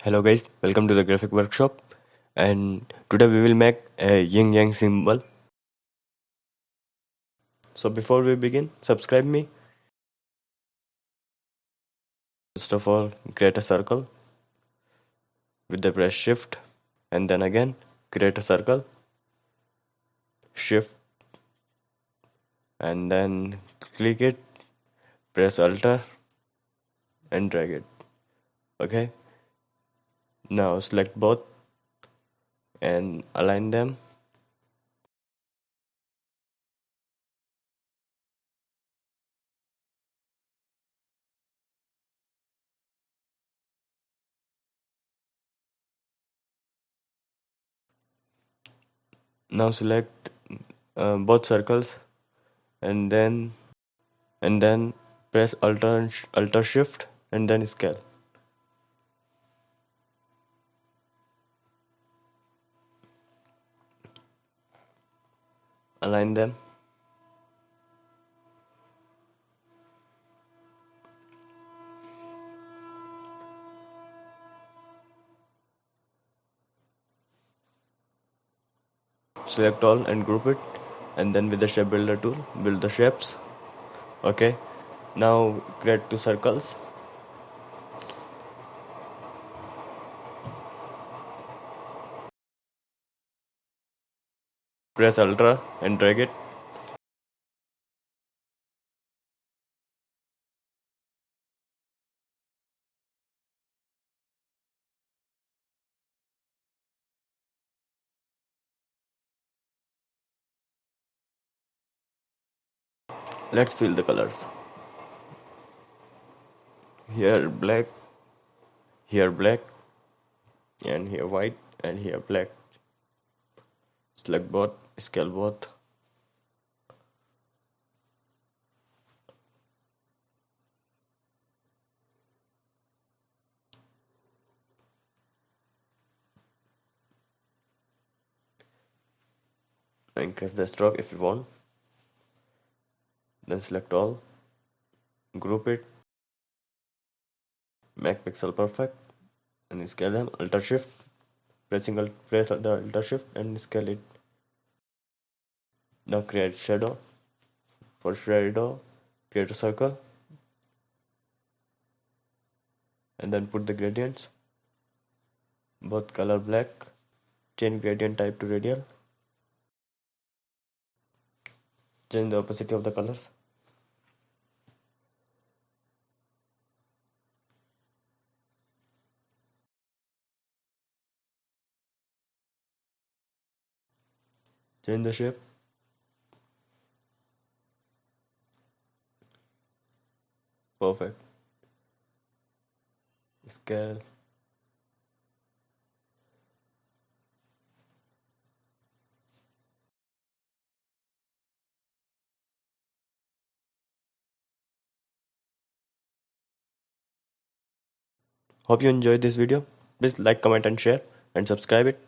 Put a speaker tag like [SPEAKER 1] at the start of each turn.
[SPEAKER 1] Hello guys, welcome to the graphic workshop, and today we will make a yin yang symbol. So before we begin, subscribe me. First of all, create a circle with the press shift, and then again create a circle, shift, and then click it, press alt and drag it. Okay, now select both and align them. Now select both circles and then press alt shift and then scale. Align them. Select all and group it, and then with the shape builder tool build the shapes. Okay, now create two circles. Press Alt and drag it. Let's fill the colors. Here black, here black, and here white, and here black. Select both, scale both. Increase the stroke if you want. Then select all, group it, make pixel perfect, and scale them. Alt shift, press the Alt shift and scale it. Now create shadow. For shadow, create a circle, and then put the gradients. Both color black. Change gradient type to radial. Change the opacity of the colors. Change the shape. Perfect. Scale. Hope you enjoyed this video. Please like, comment and share and subscribe it.